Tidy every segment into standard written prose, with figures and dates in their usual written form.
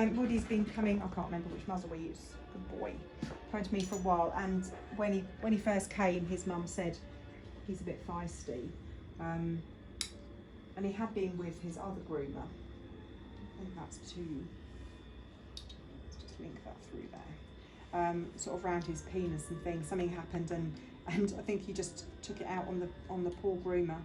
Woody's been coming, I can't remember which muzzle we use, good boy, coming to me for a while, and when he first came, his mum said he's a bit feisty, and he had been with his other groomer. I think that's let's just link that through there, sort of around his penis and things. Something happened, and I think he just took it out on the poor groomer.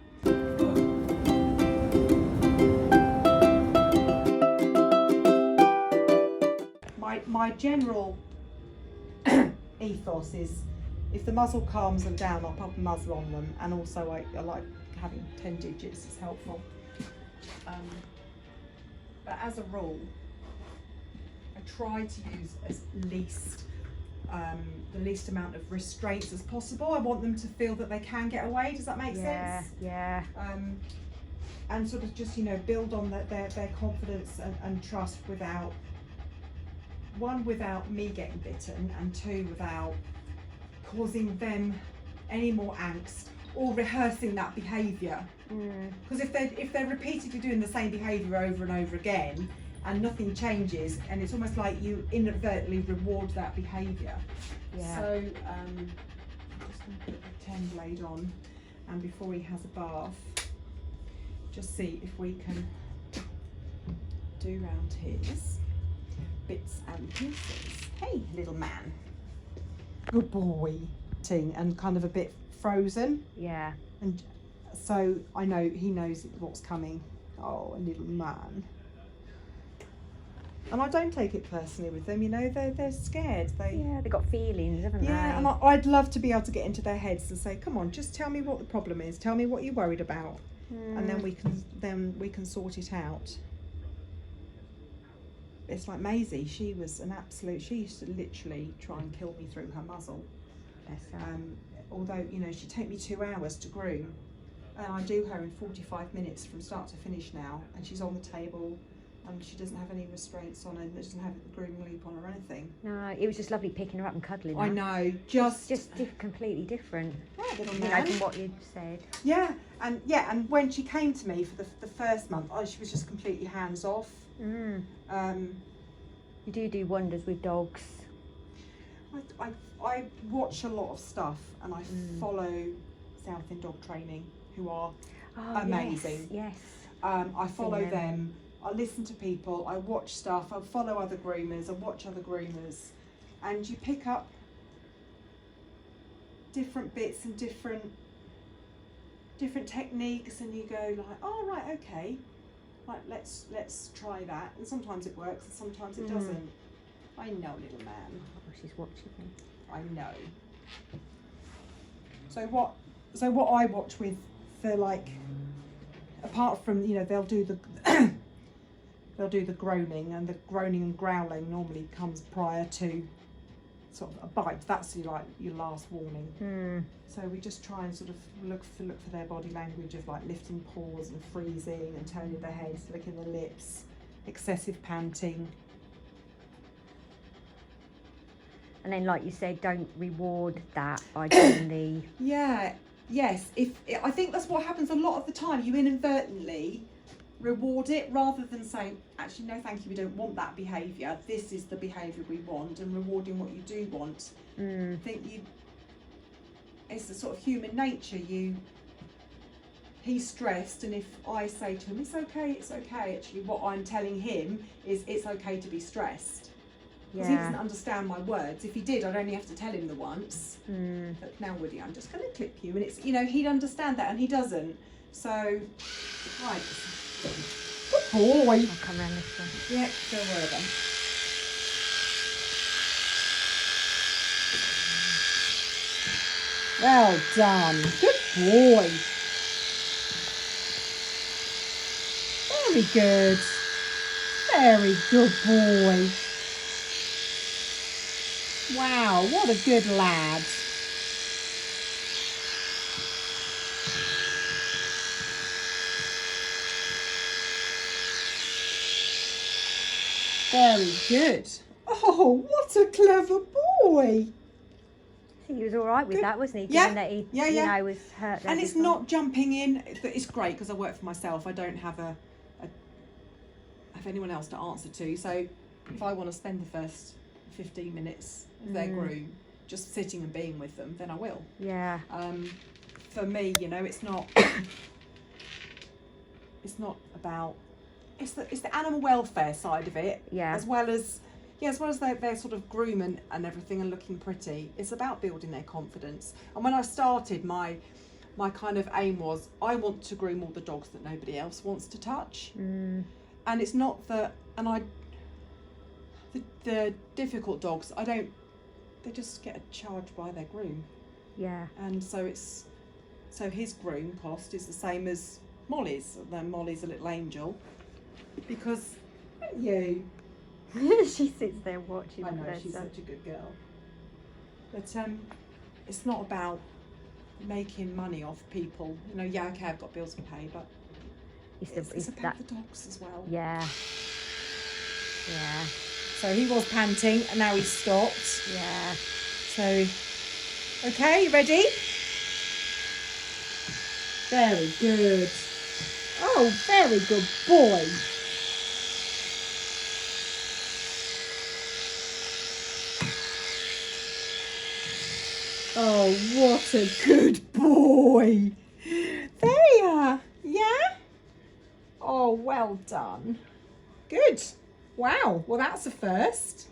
My general ethos is, if the muzzle calms them down, I'll pop a muzzle on them, and also I like having 10 digits, it's helpful. But as a rule, I try to use the least amount of restraints as possible. I want them to feel that they can get away. Does that make sense? Yeah. And sort of just, build on their confidence and trust without me getting bitten, and 2, without causing them any more angst or rehearsing that behaviour. Because if they're repeatedly doing the same behaviour over and over again and nothing changes, and it's almost like you inadvertently reward that behaviour. Yeah. So I'm just going to put the 10 blade on, and before he has a bath, just see if we can do round his bits and pieces. Hey, little man. Good boy. And kind of a bit frozen. Yeah. And so I know he knows what's coming. Oh, a little man. And I don't take it personally with them, they're scared. They've got feelings, haven't they? Yeah, and I'd love to be able to get into their heads and say, come on, just tell me what the problem is. Tell me what you're worried about. And then we can sort it out. It's like Maisie, she was an absolute, she used to literally try and kill me through her muzzle. Although, she'd take me 2 hours to groom, and I do her in 45 minutes from start to finish now, and she's on the table, and she doesn't have any restraints on her, and doesn't have a grooming loop on or anything. No, it was just lovely picking her up and cuddling her. I know, just completely different. Yeah, little man. From what you said. Yeah, and when she came to me for the first month, she was just completely hands off. You do wonders with dogs. I watch a lot of stuff, and I follow Southend Dog Training, who are amazing. Yes. I follow them. I listen to people. I watch stuff. I follow other groomers. I watch other groomers, and you pick up different bits and different techniques, and you go like, oh right, okay, like let's try that. And sometimes it works, and sometimes it doesn't. I know, little man. Oh, she's watching me. I know. So what I watch with the, like, apart from, they'll do the groaning, and the groaning and growling normally comes prior to sort of a bite. That's your last warning. So we just try and sort of look for their body language of like lifting paws and freezing and turning their heads, licking their lips, excessive panting. And then, like you said, don't reward that by doing the... Yes. I think that's what happens a lot of the time. You inadvertently reward it rather than saying, actually, no, thank you, we don't want that behaviour. This is the behaviour we want, and rewarding what you do want. I think it's a sort of human nature. He's stressed, and if I say to him, it's okay, actually what I'm telling him is it's okay to be stressed. Because he doesn't understand my words. If he did, I'd only have to tell him the once. But now, Woody, I'm just going to clip you. And it's, he'd understand that, and he doesn't. So, right. Good boy. I'll come around this way. Yeah, don't worry about it. Well done. Good boy. Very good. Very good boy. Wow, what a good lad. Very good. Oh, what a clever boy. He was all right with that, wasn't he? Yeah, Given that he, was hurt. And it's not jumping in, but it's great because I work for myself. I don't have have anyone else to answer to. So if I want to spend the first 15 minutes of their groom just sitting and being with them, then I will. Yeah. For me, you know, it's not about, it's the animal welfare side of it, Yeah. as well as their sort of groom and everything and looking pretty. It's about building their confidence. And when I started, my kind of aim was, I want to groom all the dogs that nobody else wants to touch. And it's not that, and the difficult dogs, they just get charged by their groom. Yeah. And so his groom cost is the same as Molly's. Then Molly's a little angel, because you. She sits there watching. I know, she's such a good girl. But it's not about making money off people. You know, yeah, okay, I've got bills to pay, but it's about the dogs as well. Yeah. Yeah. So he was panting, and now he's stopped. Yeah. So, okay, you ready? Very good. Oh, very good boy. Oh, what a good boy. There you are. Yeah? Oh, well done. Good. Wow. Well, that's a first.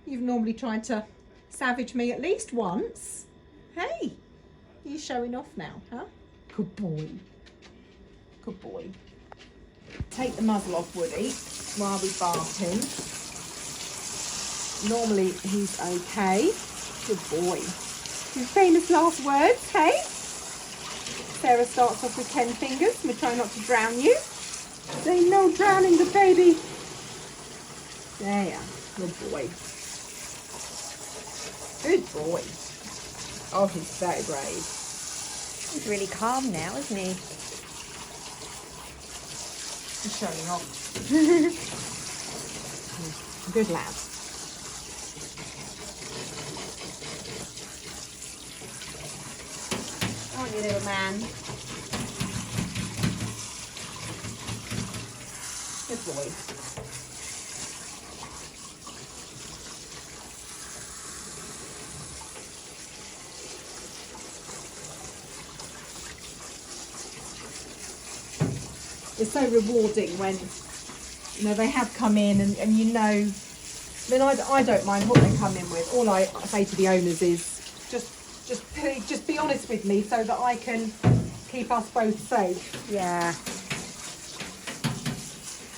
You've normally tried to savage me at least once. Hey, you showing off now, huh? Good boy. Good boy. Take the muzzle off Woody while we bath him. Normally he's okay. Good boy. His famous last words, hey? Sarah starts off with 10 fingers. We're trying not to drown you. Say no drowning the baby. There. Good boy. Good boy. Oh, he's very brave. He's really calm now, isn't he? He's showing off. Good lad. Oh, you little man. Good boy. It's so rewarding when, you know, they have come in and you know, I mean, I don't mind what they come in with. All I say to the owners is just be honest with me so that I can keep us both safe. Yeah.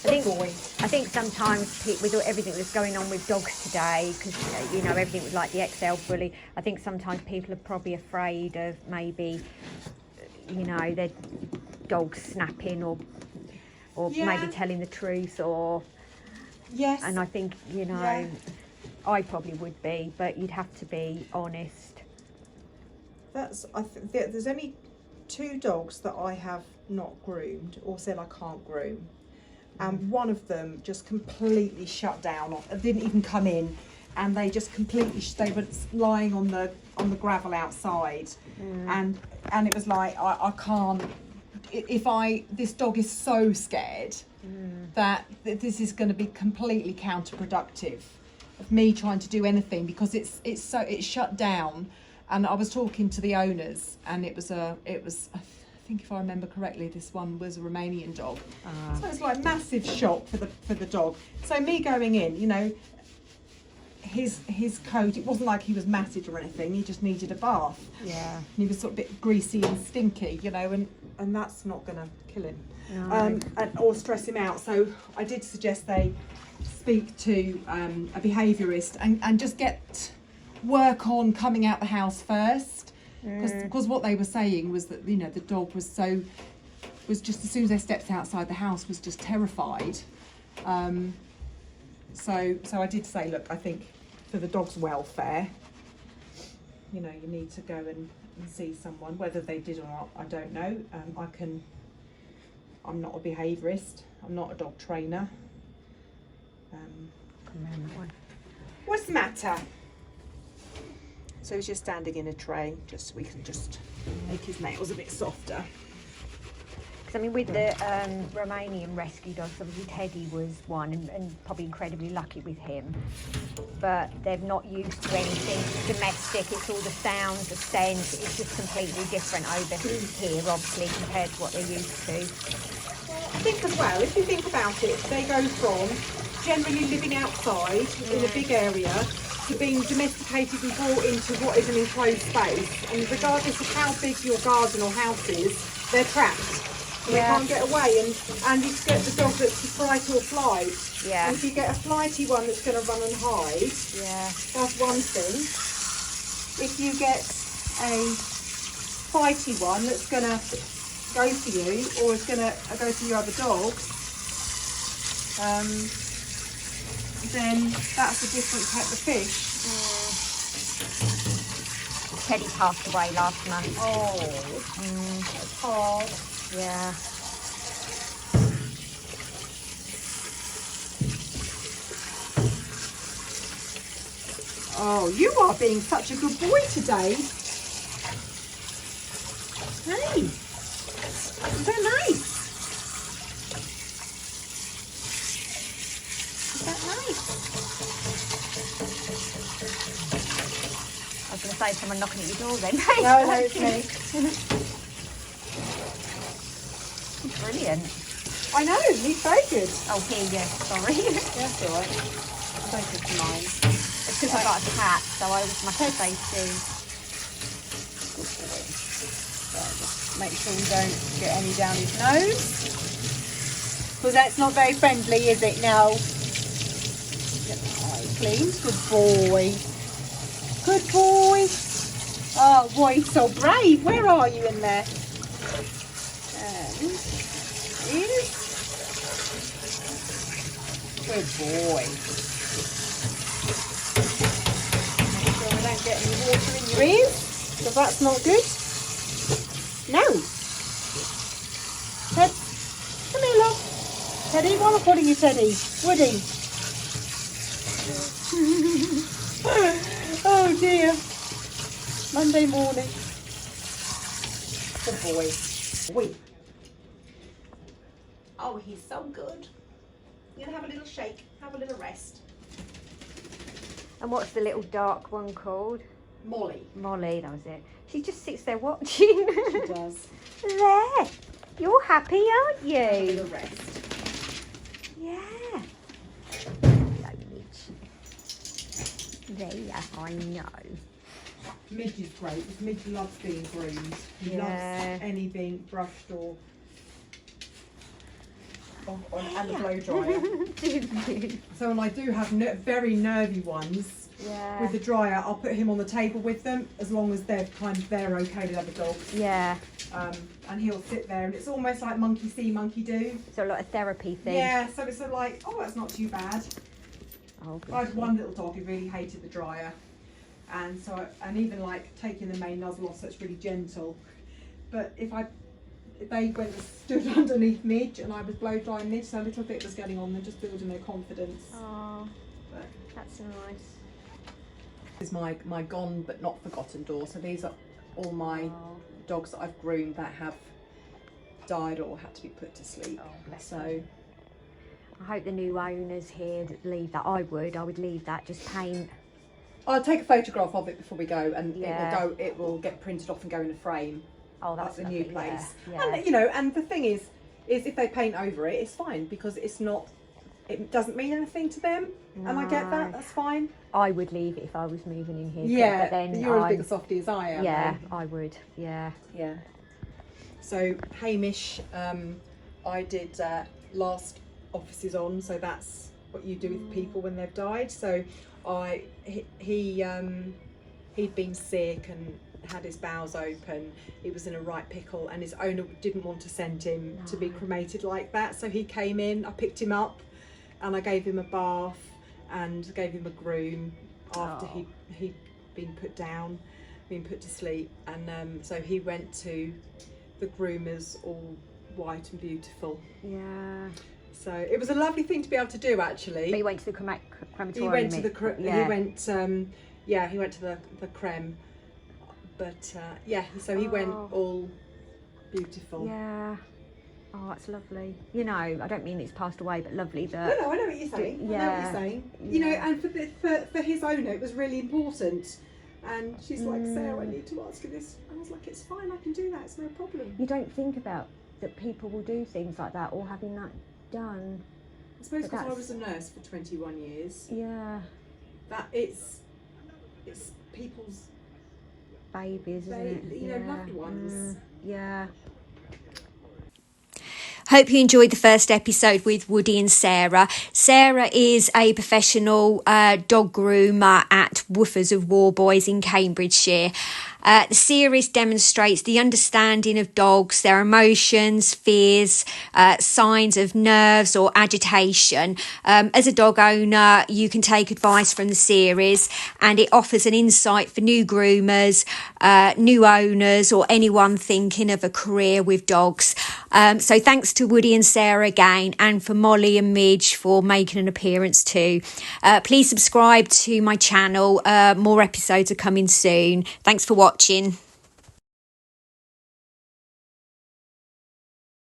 I think sometimes with everything that's going on with dogs today, because you know everything was like the XL bully, I think sometimes people are probably afraid of maybe, you know, their dogs snapping or Yeah. maybe telling the truth, or Yes. and I think, you know, Yeah. I probably would be, but you'd have to be honest. There's only 2 dogs that I have not groomed or said I can't groom. And one of them just completely shut down, didn't even come in, and they just completely, they were lying on the gravel outside, and it was like, I can't, this dog is so scared that this is going to be completely counterproductive of me trying to do anything, because it's shut down. And I was talking to the owners, and it was I think if I remember correctly, this one was a Romanian dog. So it's like massive shock for the dog. So me going in, you know, his coat, it wasn't like he was matted or anything, he just needed a bath. Yeah. And he was sort of a bit greasy and stinky, you know, and that's not going to kill him. No. Or stress him out. So I did suggest they speak to a behaviourist and just work on coming out the house first, because what they were saying was that, you know, the dog was just, as soon as they stepped outside the house, was just terrified. So I did say, look, I think for the dog's welfare, you know, you need to go and see someone. Whether they did or not, I don't know. I'm not a behaviourist, I'm not a dog trainer. What's the matter? So he's just standing in a tray, just so we can just make his nails a bit softer. Because I mean, with the Romanian rescue dogs, obviously Teddy was one, and probably incredibly lucky with him. But they're not used to anything domestic. It's all the sounds, the scent. It's just completely different over here, obviously, compared to what they're used to. I think as well, if you think about it, they go from generally living outside in a big area to being domesticated and brought into what is an enclosed space. And regardless of how big your garden or house is, they're trapped. And they can't get away. And you get the dog that's fright or flight. Yeah. And if you get a flighty one that's going to run and hide, that's one thing. If you get a fighty one that's going to go for you, or is going to go for your other dogs, then that's a different type of fish. Teddy passed away last month. Oh, that's hard. Yeah. Oh, you are being such a good boy today. Hey, is that nice? Is that nice? I was going to say someone knocking at your door then. No, it's me. Brilliant. I know, he's very good. Oh, here, yeah, sorry. That's all right. Don't good to mine. It's because I've got a cat, so I must say too. Good boy. Right, just make sure you don't get any down his nose. Because that's not very friendly, is it? No. Get the eye clean. Good boy. Good boy. Oh boy, he's so brave. Where are you in there? And is good boy. Make sure we don't get any water in your ears, because that's not good. No. Ted, come here, love. Teddy, what am I calling you, Teddy? Woody. Oh dear. Monday morning. Good boy. Wait. Oh, he's so good. You're gonna have a little shake, have a little rest. And what's the little dark one called? Molly. Molly, that was it. She just sits there watching. She does. There. You're happy, aren't Have a you? little rest. Yeah. Hello, Midge. There, I know. Midge is great because Midge loves being groomed. He Yeah. loves any being brushed or and the blow dryer. So when I do have very nervy ones with the dryer, I'll put him on the table with them as long as they're okay with other dogs. Yeah. And he'll sit there, and it's almost like monkey see, monkey do. So a lot of therapy thing. Yeah. So it's sort of like, oh, that's not too bad. Oh, I had one little dog who really hated the dryer, and and even like taking the main nozzle off, so it's really gentle. But if they went and stood underneath Midge, and I was blow drying Midge, so a little bit was getting on them, just building their confidence. Oh, But that's nice. this is my gone but not forgotten door. So these are all my dogs that I've groomed that have died or had to be put to sleep. Oh, bless so. them. I hope the new owners here that leave that. I would leave that, just paint. I'll take a photograph of it before we go, and Yeah. it will get printed off and go in a frame. Oh, that's at the lovely, new place. Yeah. And and the thing is if they paint over it, it's fine, because it doesn't mean anything to them. No. And I get that, that's fine. I would leave it if I was moving in here. Yeah, but then you're as big a softie as I am. Yeah, though. I would. Yeah. Yeah. So Hamish, I did last offices on, so that's what you do with people when they've died. So he'd been sick and had his bowels open. He was in a right pickle, and his owner didn't want to send him to be cremated like that. So he came in, I picked him up, and I gave him a bath and gave him a groom after he'd been put down, been put to sleep. And so he went to the groomers, all white and beautiful. Yeah. So it was a lovely thing to be able to do, actually. But he went to the crematorium. He went to the yeah. he went to the creme. But so he went all beautiful. Yeah. Oh, that's lovely. You know, I don't mean it's passed away, but lovely that. No, I know what you're saying. Yeah. I know what you're saying. You know, and for his owner, it was really important. And she's like, Sarah, I need to ask you this. I was like, it's fine, I can do that. It's no problem. You don't think about that people will do things like that or having that done. I suppose because I was a nurse for 21 years. Yeah. That it's people's babies, isn't it? You know, loved ones. Yeah. Hope you enjoyed the first episode with Woody and Sarah. Sarah is a professional dog groomer at Woofers of Warboys in Cambridgeshire. The series demonstrates the understanding of dogs, their emotions, fears, signs of nerves or agitation. As a dog owner, you can take advice from the series, and it offers an insight for new groomers, new owners, or anyone thinking of a career with dogs. So thanks to Woody and Sarah again, and for Molly and Midge for making an appearance too. Please subscribe to my channel. More episodes are coming soon. Thanks for watching.